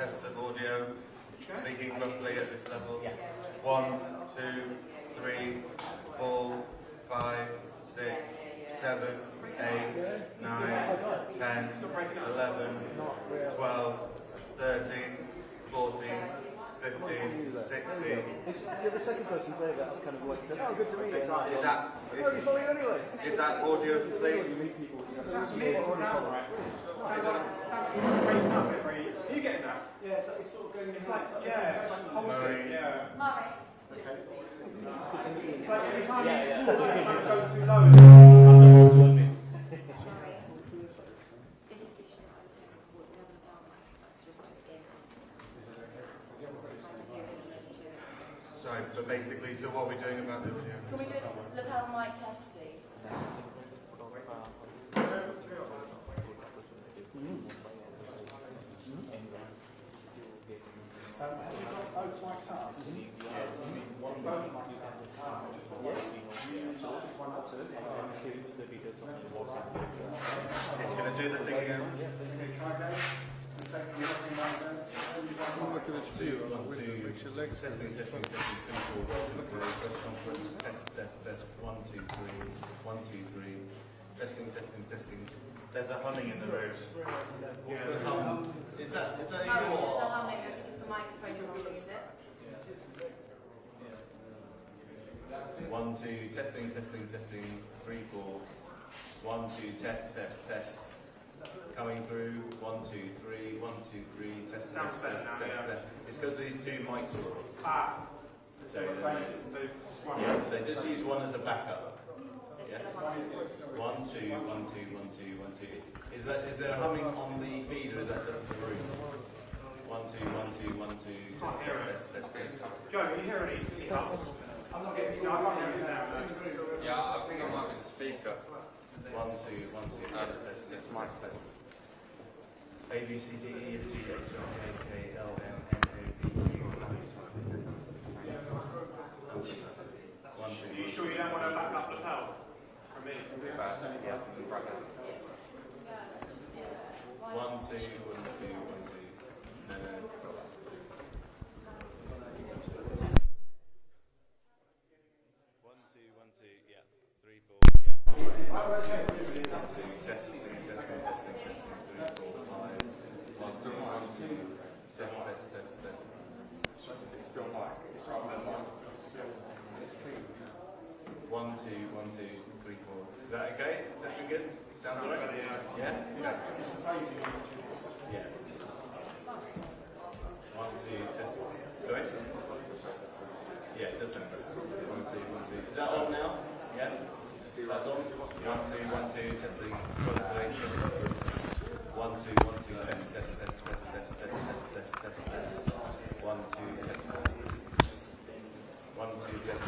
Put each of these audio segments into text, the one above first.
test of audio. Speaking roughly at this level. 1, 2, 3, 4, 5, 6, 7, 8, 9, 10, 11, 12, 13, 14, 15, 16. You're the second person today that I've kind of like said, oh, good to meet you. Is that audio complete? Are you getting that? Yeah, it's sort of going. It's like, yeah, pulsing, yeah. Okay. It's like every time you talk, it kind of goes too low. Sorry, but basically, so what are we doing about the audio? Can we just look at the mic test, please? It's going to do the thing again. Look at this view. Testing, 2, 4, press conference, test, 1, 2, 3, 1, 2, 3, testing. There's a humming in the room. What's the hum? Is that you? It's a humming, it's just the microphone you're holding, is it? 1, 2, testing, 3, 4, 1, 2, test. Coming through, 1, 2, 3, 1, 2, 3, test. It's because these two mics are on. So just use one as a backup. Yeah? 1, 2, 1, 2, 1, 2, 1, 2. Is there humming on the feed or is that just the room? 1, 2, 1, 2, 1, 2, test. Joe, can you hear any? I'm not getting. No, I can't hear it now. Yeah, I think it might be the speaker. 1, 2, 1, 2, test. A, B, C, D, E, F, G, H, I, J, K, L, M, N, O, P, Q, R, S, T, U, V, W, X, Y, Z. 1, 2. Are you sure you don't want to back up the pedal from me? 1, 2, 1, 2, 1, 2. No. 1, 2, 1, 2, yeah. 3, 4, yeah. 1, 2, testing. 3, 4, 5. 1, 2, 1, 2. Test. It's still mic. It's right on the mic. 1, 2, 1, 2, 3, 4. Is that okay? Testing good? Sounds alright? Yeah? Yeah. 1, 2, test. Sorry? Yeah, it does sound good. 1, 2, 1, 2. Is that on now? Yeah? That's on? 1, 2, 1, 2, testing. 1, 2, 1, 2, test. 1, 2, test. 1, 2, test.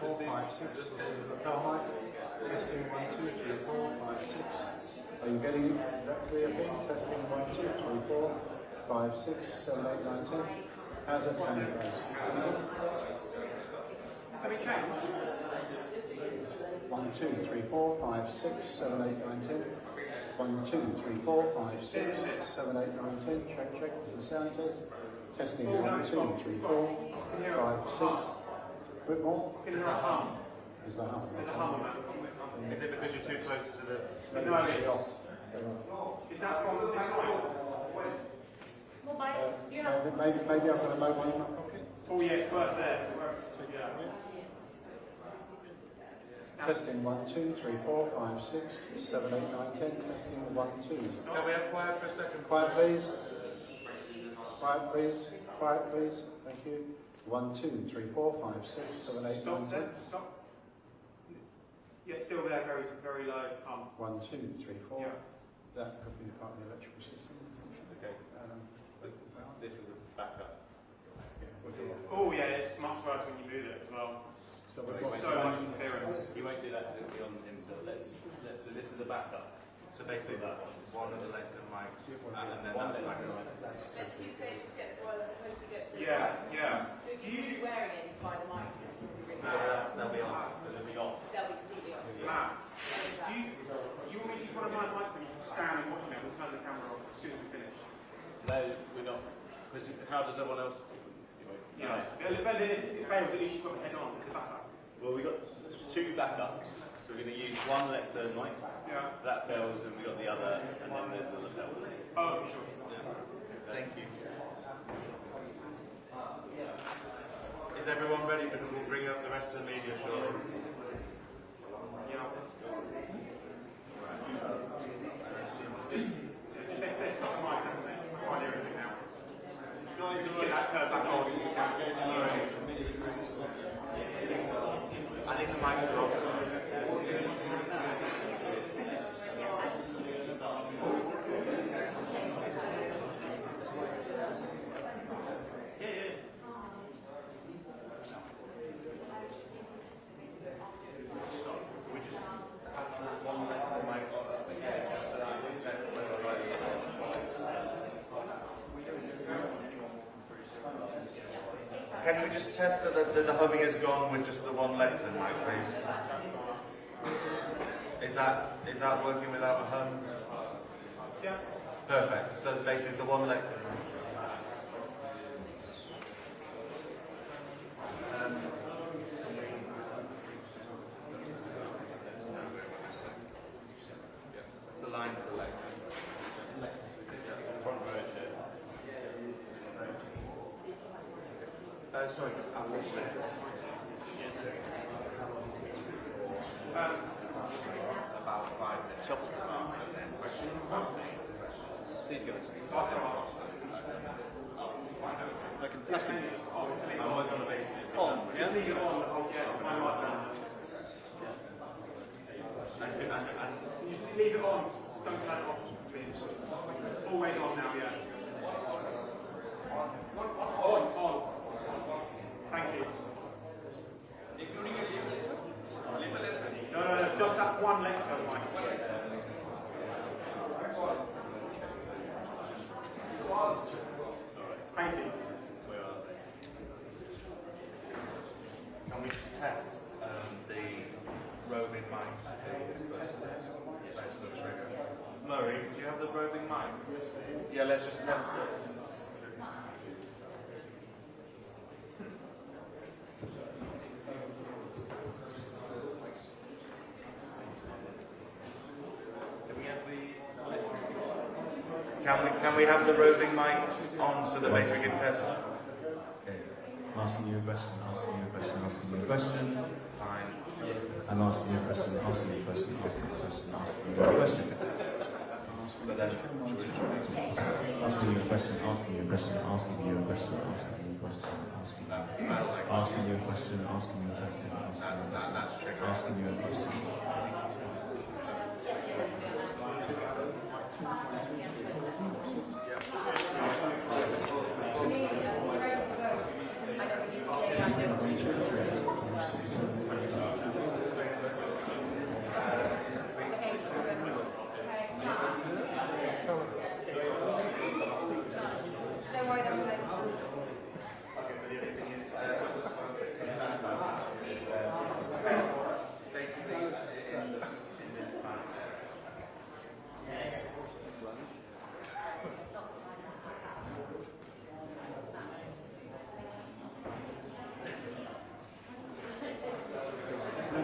4, 5, 6. This is the lapel mic. Testing 1, 2, 3, 4, 5, 6. Are you getting it? Is that clear thing? Testing 1, 2, 3, 4, 5, 6, 7, 8, 9, 10. How's that sounding, guys? Has any change? 1, 2, 3, 4, 5, 6, 7, 8, 9, 10. 1, 2, 3, 4, 5, 6, 7, 8, 9, 10. Check, check. This is a sound test. Testing 1, 2, 3, 4, 5, 6. A bit more? Can you hear a hum? Is that hum? There's a hum on that. Is it because you're too close to the... No, it's... They're off. Is that from the back line? Well, you have Maybe I've got a mobile in my pocket. Oh yes, first there. Yeah. Testing 1, 2, 3, 4, 5, 6, 7, 8, 9, 10. Testing 1, 2. Can we have quiet for a second? Quiet, please. Quiet, please. Quiet, please. Thank you. 1, 2, 3, 4, 5, 6, 7, 8, 9, 10. Stop there. Stop. Yeah, still there, very, very low hum. 1, 2, 3, 4. Yeah. That could be part of the electrical system. Okay. This is a backup. Oh yeah, it's much worse when you move it as well. So we've There's got so much interference. You won't do that because it'll be on input. Let's do this is a backup. So basically that one of the lectern mics and then that's backup. Let's keep saying just get well as opposed to get to the Yeah, mics. yeah. So if you're wearing it by the mics, it's really They'll be on. They'll be off. they'll be completely off. Matt, do you want me to use one of my mic when you can stand and watch it? We'll turn the camera off as soon as we finish. No, we're not. Because how does everyone else? Yeah. But if it fails, at least you've got the head on. It's a backup. Well, we've got two backups. So we're going to use one lectern mic. Yeah. If that fails, and we've got the other, and then there's the lapel. Oh, sure. Thank you. Is everyone ready? Because we'll bring up the rest of the media shortly. Yeah. Just let cut the mics, haven't they? I can't hear anything now. Get that turned back on. I think the mics are off. Can we just test that the humming is gone with just the one lectern mic, please? Is that working without a hum? Yeah. Perfect. So basically the one lectern mic. The line selector. Front row chair. Sorry, I'm watching it. About 5 minutes. these guys. I'm working on the basis. Just leave it on the whole my mic on. You just leave it on. Don't turn it off, please. It's always on now, yeah. On. Thank you. No, just that one lecture mic. Thank you. Can we just test the roving mic? Murray, do you have the roving mic? Yeah, let's just test it. Can we have the roving mics on so that basically we can test? Okay. I'm asking you a question, asking you a question, asking you a question. Fine. I'm asking you a question, asking you a question, asking you a question, asking you a question. But then, Asking you a question, asking you a question, asking you a question, asking you a question, asking you a question, asking you a question, that's trigger. asking you a question.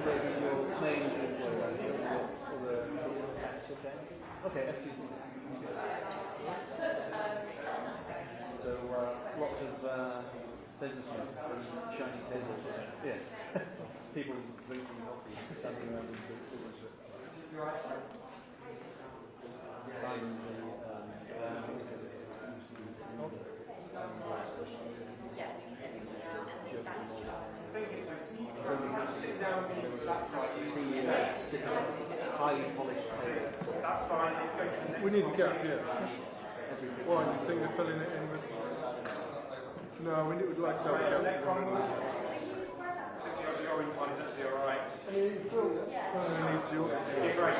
David, your name is okay, excuse me. So lots of businessmen and shiny tables. Yes. People drinking coffee, standing around in business. Sit down on that side. You see Highly polished table. that's fine. Go to the next We need a one. gap, yeah. Why, you think they're filling it in with... No, we would like to have a gap. Next one. The orange one is actually alright. Needs yours. Yeah, great.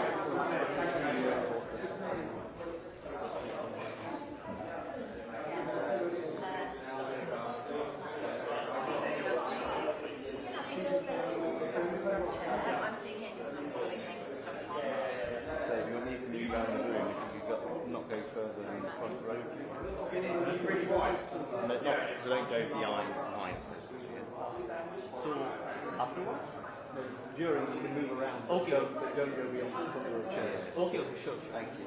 I'm seeing it just kind of following things as come along. So you'll need to move around the room because you've got to not go further than the front row. Really wide. So don't go behind. So afterwards? No, during you can move around. Okay. Don't go beyond the front row of chairs. Okay, sure. Thank you.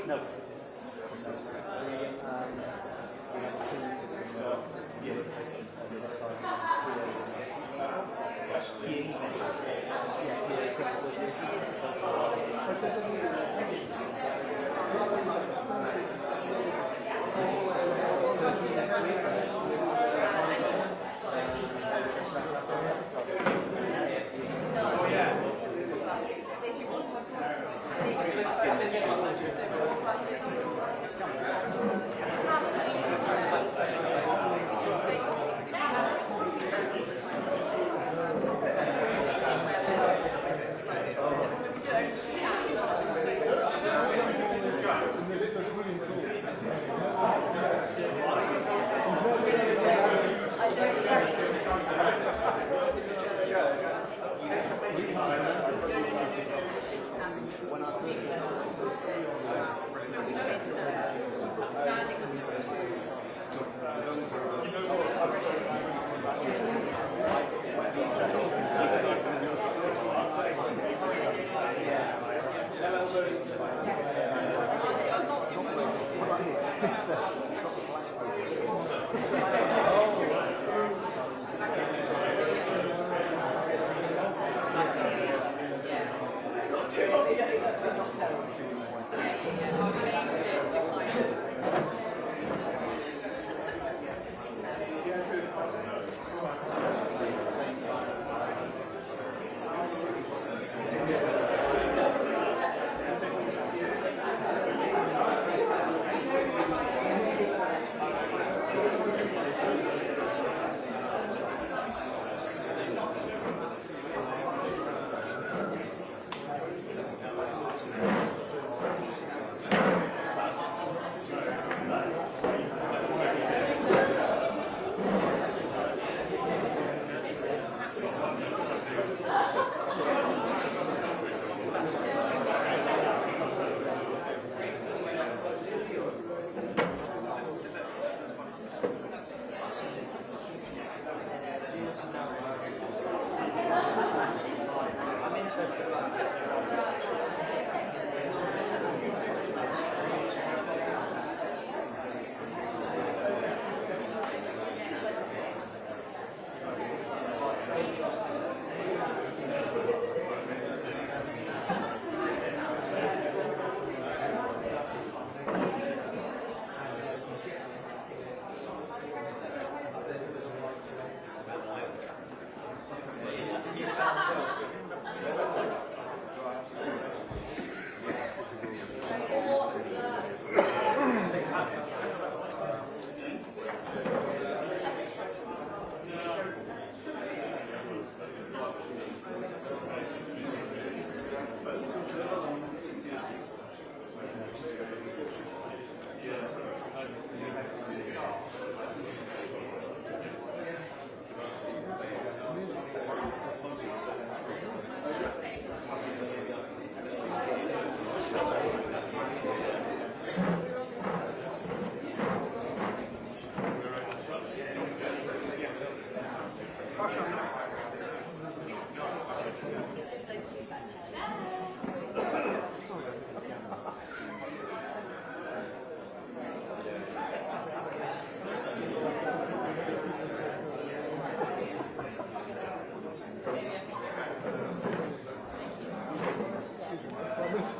No.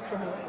try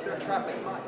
that traffic light.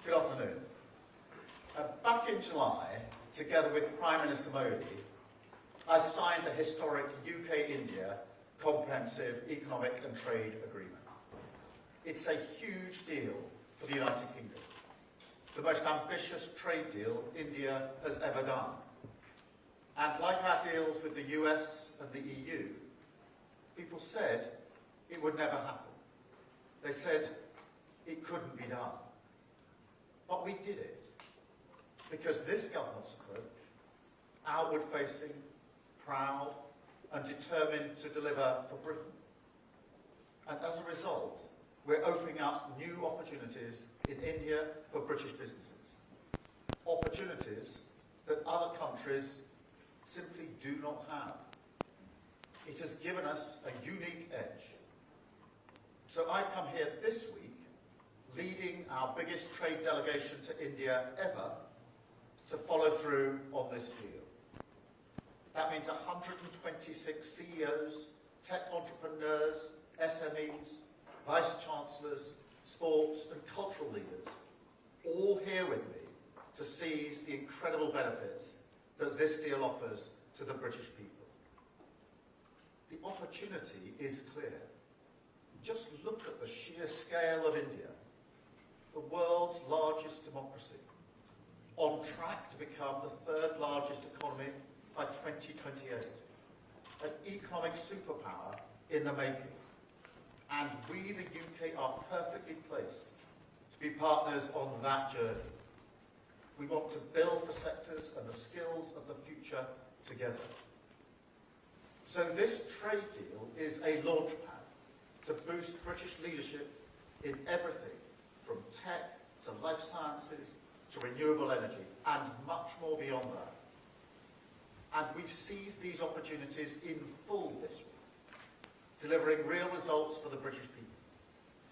Good afternoon. Back in July, together with Prime Minister Modi, I signed the historic UK-India Comprehensive Economic and Trade Agreement. It's a huge deal for the United Kingdom, the most ambitious trade deal India has ever done. And like our deals with the US and the EU, people said it would never happen. They said it couldn't be done. But we did it, because this government's approach, outward-facing, proud, and determined to deliver for Britain. And as a result, we're opening up new opportunities in India for British businesses. Opportunities that other countries simply do not have. It has given us a unique edge. So I've come here this week leading our biggest trade delegation to India ever to follow through on this deal. That means 126 CEOs, tech entrepreneurs, SMEs, vice-chancellors, sports and cultural leaders, all here with me to seize the incredible benefits that this deal offers to the British people. The opportunity is clear. Just look at the sheer scale of India, the world's largest democracy, on track to become the third largest economy by 2028, an economic superpower in the making. And we, the UK, are perfectly placed to be partners on that journey. We want to build the sectors and the skills of the future together. So this trade deal is a launchpad to boost British leadership in everything from tech to life sciences to renewable energy and much more beyond that. And we've seized these opportunities in full this week, delivering real results for the British people,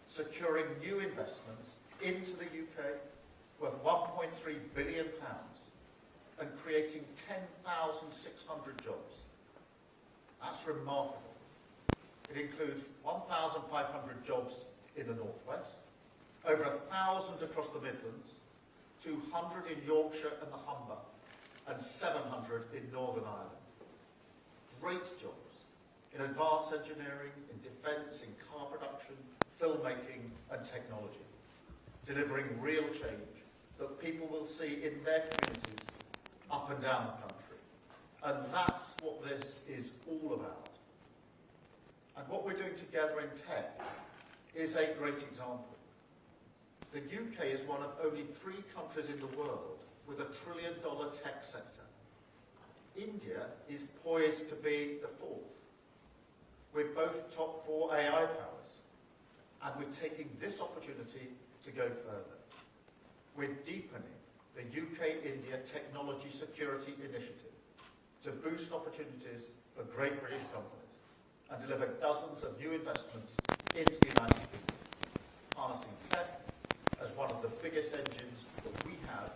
securing new investments into the UK worth £1.3 billion and creating 10,600 jobs. That's remarkable. It includes 1,500 jobs in the Northwest, over 1,000 across the Midlands, 200 in Yorkshire and the Humber, and 700 in Northern Ireland. Great jobs in advanced engineering, in defence, in car production, filmmaking and technology, delivering real change that people will see in their communities up and down the country. And that's what this is all about. And what we're doing together in tech is a great example. The UK is one of only 3 countries in the world with a $1 trillion tech sector. India is poised to be the 4th. We're both top 4 AI powers, and we're taking this opportunity to go further. We're deepening the UK-India Technology Security Initiative to boost opportunities for great British companies and deliver dozens of new investments into the United Kingdom, harnessing tech as one of the biggest engines that we have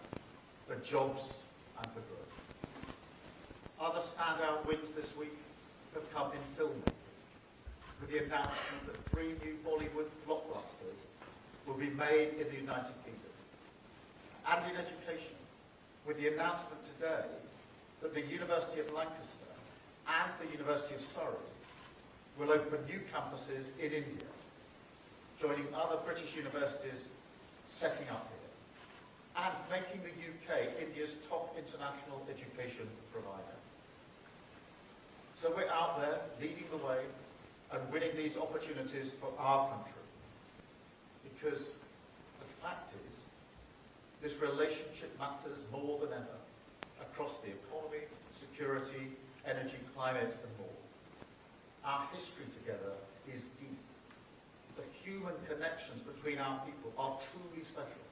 for jobs and for growth. Other standout wins this week have come in filmmaking, with the announcement that 3 new Bollywood blockbusters will be made in the United Kingdom. And in education, with the announcement today that the University of Lancaster and the University of Surrey will open new campuses in India, joining other British universities setting up here, and making the UK India's top international education provider. So we're out there leading the way and winning these opportunities for our country, because the fact is, this relationship matters more than ever across the economy, security, energy, climate, and more. Our history together is deep. The human connections between our people are truly special.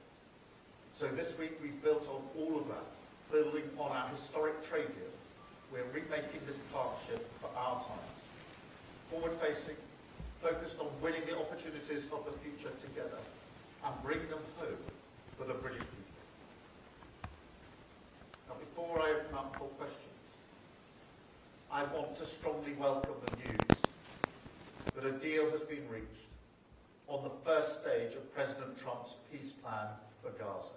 So this week we've built on all of that, building on our historic trade deal. We're remaking this partnership for our times. Forward-facing, focused on winning the opportunities of the future together and bringing them home for the British people. Now, before I open up for questions, I want to strongly welcome the news that a deal has been reached on the first stage of President Trump's peace plan for Gaza.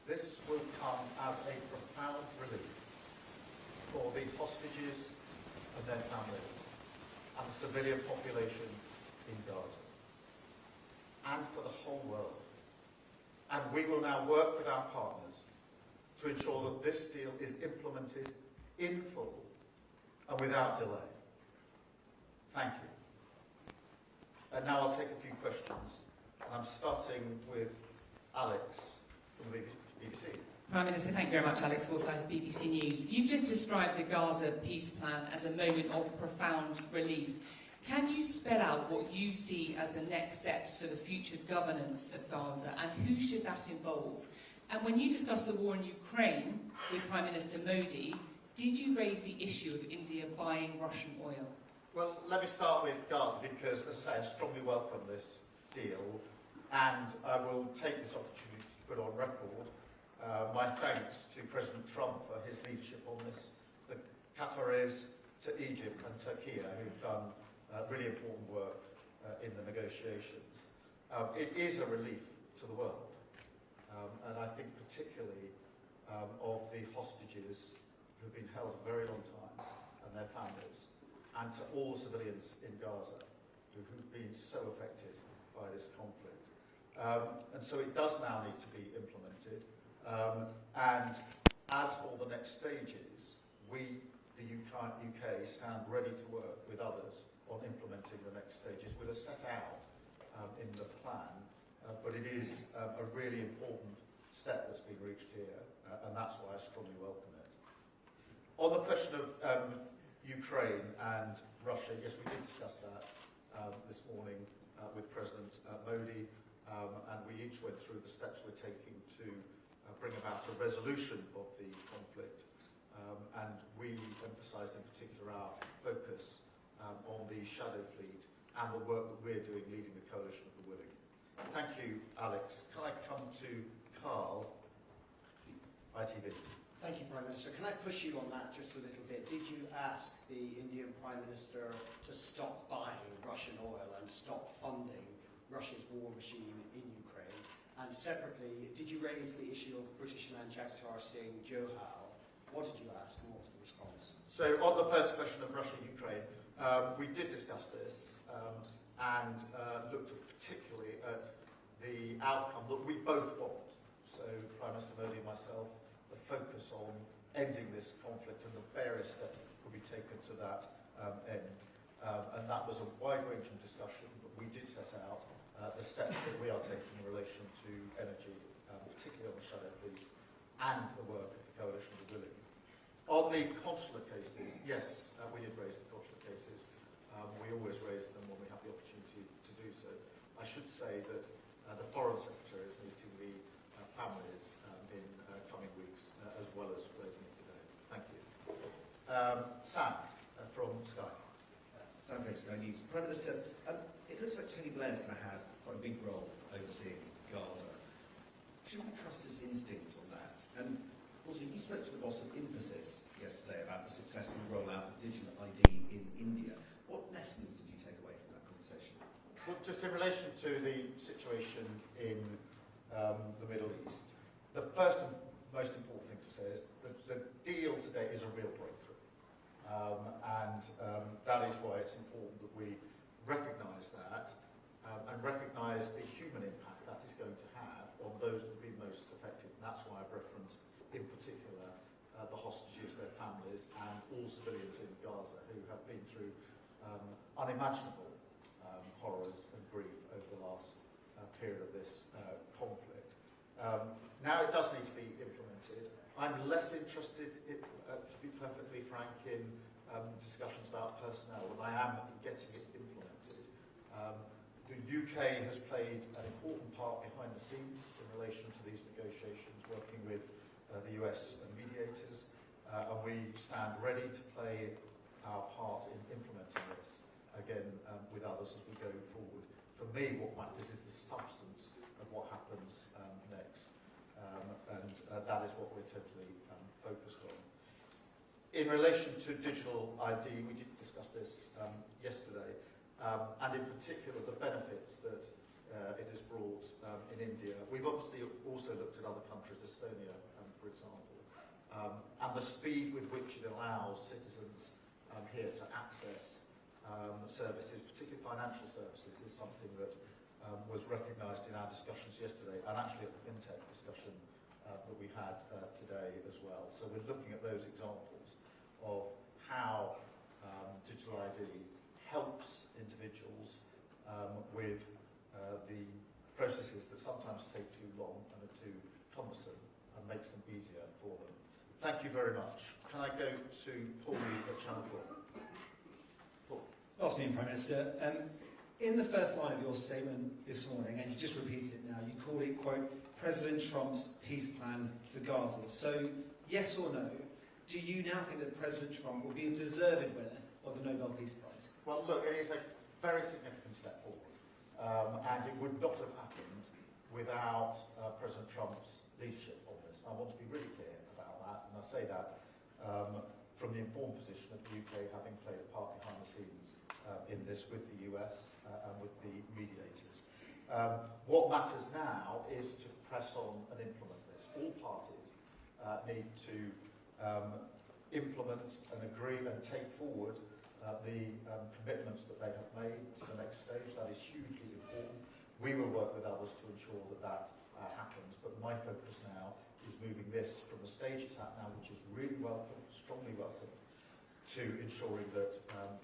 This will come as a profound relief for the hostages and their families and the civilian population in Gaza, and for the whole world. And we will now work with our partners to ensure that this deal is implemented in full and without delay. Thank you. And now I'll take a few questions. And I'm starting with Alex from the BBC. Prime Minister, thank you very much. Alex Forsyth, BBC News. You've just described the Gaza peace plan as a moment of profound relief. Can you spell out what you see as the next steps for the future governance of Gaza, and who should that involve? And when you discussed the war in Ukraine with Prime Minister Modi, did you raise the issue of India buying Russian oil? Well, let me start with Gaza because, as I say, I strongly welcome this deal, and I will take this opportunity to put on record my thanks to President Trump for his leadership on this, the Qataris, to Egypt and Turkey, who've done really important work in the negotiations. It is a relief to the world, and I think particularly of the hostages who've been held a very long time and their families, and to all the civilians in Gaza who've been so affected by this conflict. And so it does now need to be implemented. And as for the next stages, we, the UK, stand ready to work with others on implementing the next stages with a set out in the plan, but it is a really important step that's been reached here, and that's why I strongly welcome it. On the question of Ukraine and Russia, yes, we did discuss that this morning with President Modi, and we each went through the steps we're taking to bring about a resolution of the conflict, and we emphasised in particular our focus on the shadow fleet and the work that we're doing leading the coalition of the willing. Thank you, Alex. Can I come to Carl, ITV? Thank you, Prime Minister. Can I push you on that just a little bit? Did you ask the Indian Prime Minister to stop buying Russian oil and stop funding Russia's war machine in Ukraine? And separately, did you raise the issue of British man Jagtar Singh Johal? What did you ask and what was the response? So on the first question of Russia-Ukraine, we did discuss this and looked particularly at the outcome that we both want. So Prime Minister Modi and myself, the focus on ending this conflict and the various steps that could be taken to that end. and that was a wide-ranging discussion, but we did set out the steps that we are taking in relation to energy, particularly on the Shire fleet, and the work of the Coalition of the Willing. On the consular cases, yes, we did raise the consular cases. We always raise them when we have the opportunity to do so. I should say that the Foreign Secretary is meeting the families in coming weeks, as well as raising it today. Thank you. Sam, from Sky. Sam Clay, Sky News. Prime Minister, it looks like Tony Blair's going to have quite a big role overseeing Gaza. Should we trust his instincts on that? And also, you spoke to the boss of Infosys yesterday about the successful rollout of digital ID in India. What lessons did you take away from that conversation? Well, just in relation to the situation in the Middle East, the first and most important thing to say is that the deal today is a real breakthrough. That is why it's important that we recognise that and recognise the human impact that is going to have on those that will be most affected. And that's why I've referenced, in particular, the hostages, their families, and all civilians in Gaza who have been through unimaginable horrors and grief over the last period of this conflict. Now it does need to be implemented. I'm less interested, to be perfectly frank, in discussions about personnel than I am in getting it implemented. The UK has played an important part behind the scenes in relation to these negotiations, working with the US and mediators, and we stand ready to play our part in implementing this, again, with others as we go forward. For me, what matters is the substance of what happens next, and that is what we're totally focused on. In relation to digital ID, we did discuss this yesterday, and in particular the benefits that it has brought in India. We've obviously also looked at other countries, Estonia, for example, and the speed with which it allows citizens here to access services, particularly financial services, is something that was recognised in our discussions yesterday, and actually at the FinTech discussion that we had today as well. So we're looking at those examples of how digital ID helps individuals with the processes that sometimes take too long and are too cumbersome, and makes them easier for them. Thank you very much. Can I go to Paul at Channel 4? Paul. Good afternoon, Prime Minister. In the first line of your statement this morning, and you just repeated it now, you call it, quote, President Trump's peace plan for Gaza. So, yes or no, do you now think that President Trump will be a deserved winner of the Nobel Peace Prize? Well, look, it is a very significant step forward, and it would not have happened without President Trump's leadership on this. I want to be really clear about that, and I say that from the informed position of the UK having played a part behind the scenes in this with the US and with the mediators. What matters now is to press on and implement this. All parties need to implement and agree and take forward the commitments that they have made to the next stage. That is hugely important. We will work with others to ensure that that happens, but my focus now is moving this from the stage it's at now, which is really welcome, strongly welcome, to ensuring that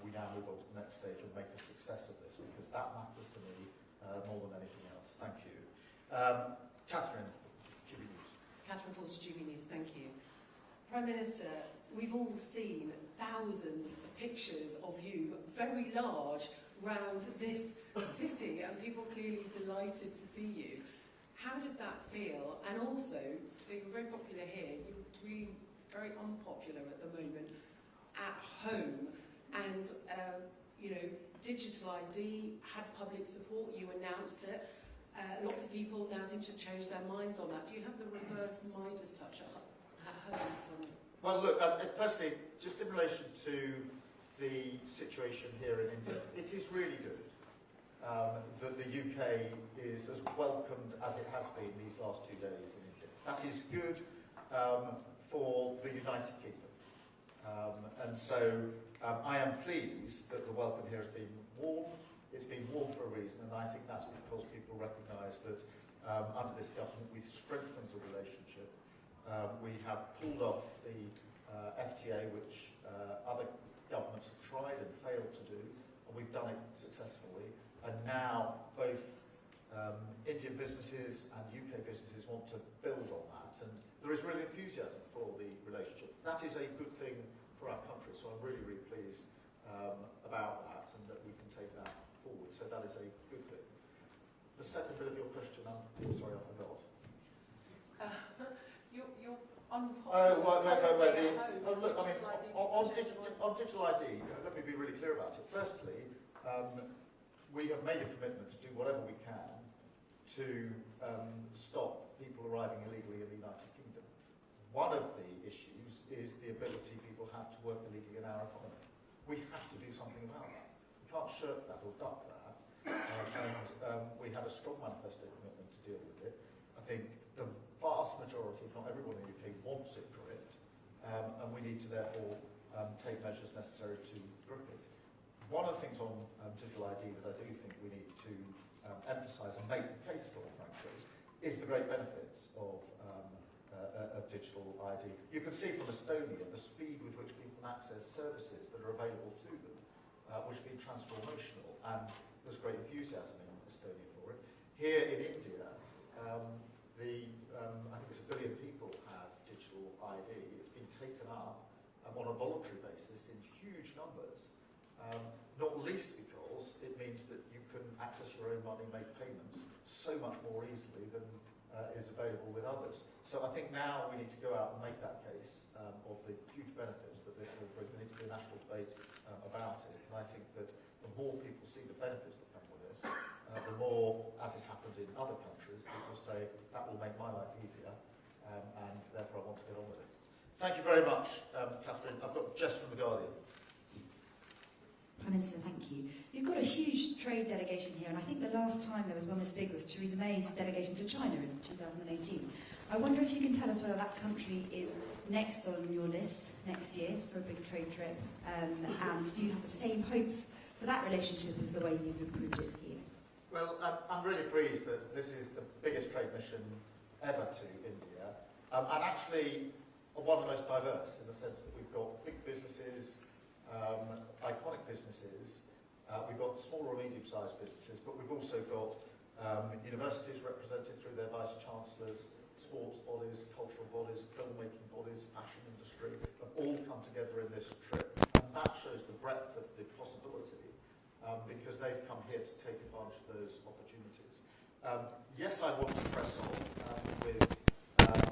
we now move on to the next stage and make a success of this, because that matters to me more than anything else. Thank you. Catherine, GB News. Catherine Forster, GB News, thank you. Prime Minister, we've all seen thousands of pictures of you, very large, round this city, and people clearly delighted to see you. How does that feel? And also, you're very popular here, you're really very unpopular at the moment at home, and you know, digital ID had public support, you announced it. Lots of people now seem to have changed their minds on that. Do you have the reverse Midas touch at home? Well, look, firstly, just in relation to the situation here in India, it is really good that the UK is as welcomed as it has been these last 2 days in India. That is good for the United Kingdom. And so I am pleased that the welcome here has been warm. It's been warm for a reason, and I think that's because people recognise that under this government we've strengthened the relationship. We have pulled off the FTA, which other governments have tried and failed to do, and we've done it successfully. And now both Indian businesses and UK businesses want to build on that, and there is really enthusiasm for the relationship. That is a good thing for our country, so I'm really, really pleased about that, and that we can take that forward. So that is a good thing. The second bit of your question, I'm sorry, I forgot. You're unpopular. Look, I mean, on digital ID, let me be really clear about it. Firstly, we have made a commitment to do whatever we can to stop people arriving illegally in the United Kingdom. One of the issues is the ability people have to work illegally in our economy. We have to do something about that. We can't shirk that or duck that. We had a strong manifesto commitment to deal with it. I think the vast majority, if not everyone in the UK, wants it gripped, and we need to therefore take measures necessary to grip it. One of the things on digital ID that I do think we need to emphasise and make the case for, frankly, is the great benefits of digital ID. You can see from Estonia the speed with which people can access services that are available to them, which has been transformational, and there's great enthusiasm in Estonia for it. Here in India, I think it's 1 billion people have digital ID. It's been taken up on a voluntary basis in huge numbers, not least because it means that you can access your own money, make payments so much more easily than is available with others. So I think now we need to go out and make that case of the huge benefits that this will bring. There needs to be a national debate about it, and I think that the more people see the benefits that come with this, the more, as has happened in other countries, people say, that will make my life easier, and therefore I want to get on with it. Thank you very much, Catherine. I've got Jess from The Guardian. Prime Minister, thank you. You've got a huge trade delegation here, and I think the last time there was one this big was Theresa May's delegation to China in 2018. I wonder if you can tell us whether that country is next on your list next year for a big trade trip, and do you have the same hopes for that relationship as the way you've improved it here? Well, I'm really pleased that this is the biggest trade mission ever to India, and actually one of the most diverse in the sense that we've got big businesses, iconic businesses, we've got small or medium-sized businesses, but we've also got universities represented through their vice-chancellors, sports bodies, cultural bodies, filmmaking bodies, fashion industry, have all come together in this trip. And that shows the breadth of the possibility, because they've come here to take advantage of those opportunities. Yes, I want to press on with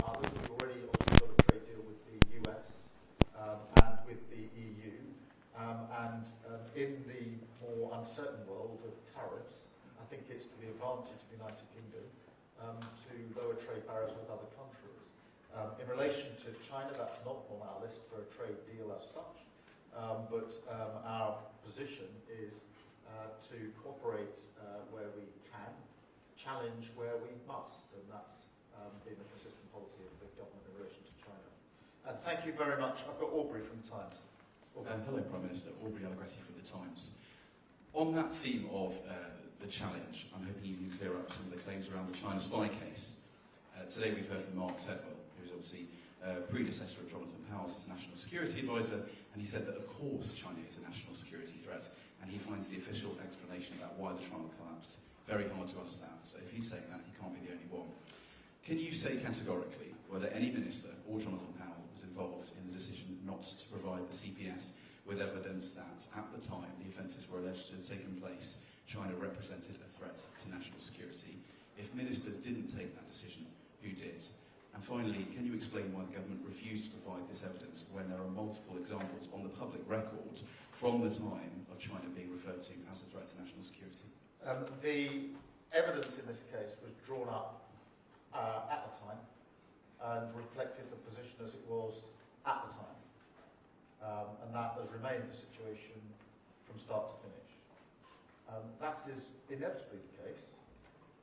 others. We've already obviously got a trade deal with the US and with the EU. In the more uncertain world of tariffs, I think it's to the advantage of the United Kingdom to lower trade barriers with other countries. In relation to China, that's not on our list for a trade deal as such, but our position is to cooperate where we can, challenge where we must, and that's been the consistent policy of the government in relation to China. Thank you very much. I've got Aubrey from the Times. Hello, Prime Minister. Aubrey Alagressi from the Times. On that theme of the challenge, I'm hoping you can clear up some of the claims around the China spy case. Today we've heard from Mark Setwell, who's obviously predecessor of Jonathan Powles as National Security Advisor, and he said that of course China is a national security threat, and he finds the official explanation about why the trial collapsed very hard to understand. So if he's saying that, he can't be the only one. Can you say categorically whether any minister or Jonathan Powell was involved in the decision not to provide the CPS with evidence that at the time the offences were alleged to have taken place, China represented a threat to national security? If ministers didn't take that decision, who did? And finally, can you explain why the government refused to provide this evidence when there are multiple examples on the public record from the time of China being referred to as a threat to national security? The evidence in this case was drawn up at the time and reflected the position as it was at the time. And that has remained the situation from start to finish. That is inevitably the case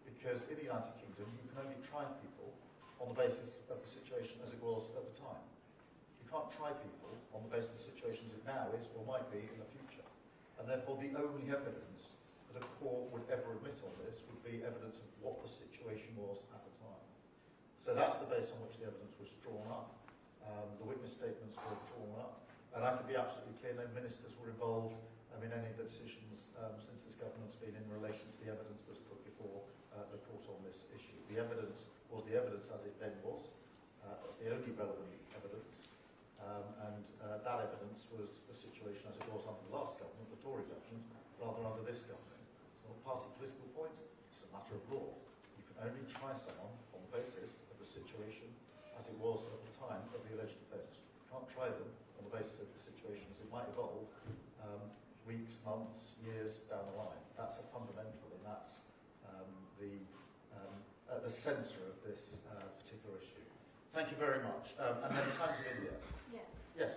because in the United Kingdom you can only try people on the basis of the situation as it was at the time. You can't try people on the basis of the situation as it now is or might be in the future. And therefore the only evidence that a court would ever admit on this would be evidence of what the situation was at the time. So that's the base on which the evidence was drawn up. The witness statements were drawn up, and I can be absolutely clear, no ministers were involved in any of the decisions since this government's been in relation to the evidence that's put before the court on this issue. The evidence was the evidence as it then was. That's the only relevant evidence. That evidence was the situation as it was under the last government, the Tory government, rather than under this government. It's not a party political point, it's a matter of law. You can only try someone on the basis of the situation as it was at the time of the alleged offence. You can't try them on the basis of the situation as it might evolve weeks, months, years down the line. That's a fundamental, and that's at the centre of this particular issue. Thank you very much. And then Times of India. Yes. Yes.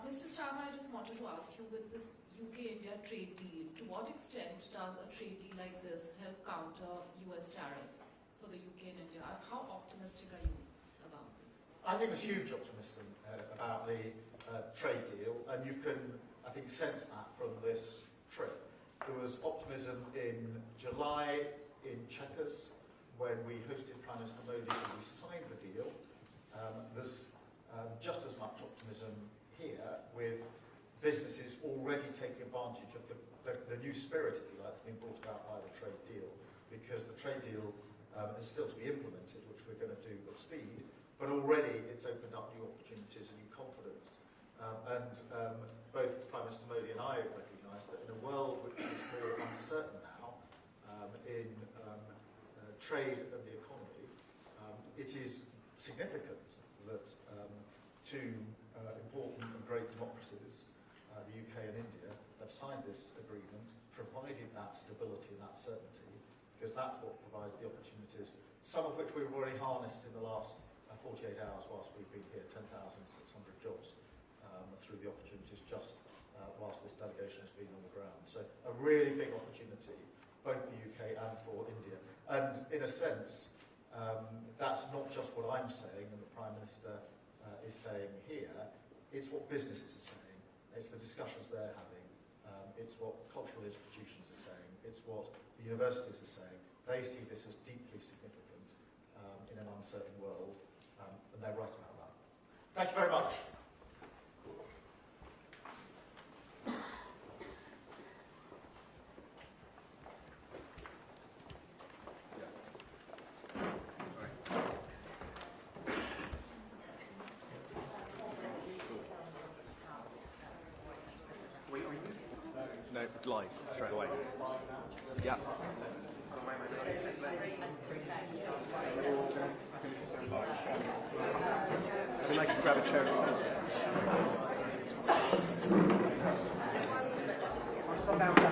Mr. Starmer, I just wanted to ask you, with this UK-India trade deal, to what extent does a trade deal like this help counter US tariffs for the UK and India? How optimistic are you about this? I think there's huge optimism about the trade deal, and you can, I think, sense that from this trip. There was optimism in July in Chequers when we hosted Prime Minister Modi and we signed the deal. There's just as much optimism here with businesses already taking advantage of the new spirit, if you like, that's been brought about by the trade deal, because the trade deal is still to be implemented, which we're going to do at speed, but already it's opened up new opportunities and new confidence. Both Prime Minister Modi and I recognise that in a world which is more uncertain now in trade and the economy, it is significant that two important and great democracies, the UK and India, have signed this agreement, provided that stability and that certainty, because that's what provides the opportunities, some of which we've already harnessed in the last 48 hours whilst we've been here, 10,600 jobs through the opportunities just whilst this delegation has been on the ground. So a really big opportunity, both for the UK and for India. And in a sense, that's not just what I'm saying and the Prime Minister is saying here, it's what businesses are saying, it's the discussions they're having, it's what cultural institutions are saying, it's what the universities are saying. They see this as deeply significant in an uncertain world, and they're right about that. Thank you very much. No, live, straight away. Yeah. Then I can grab a chair. Come down.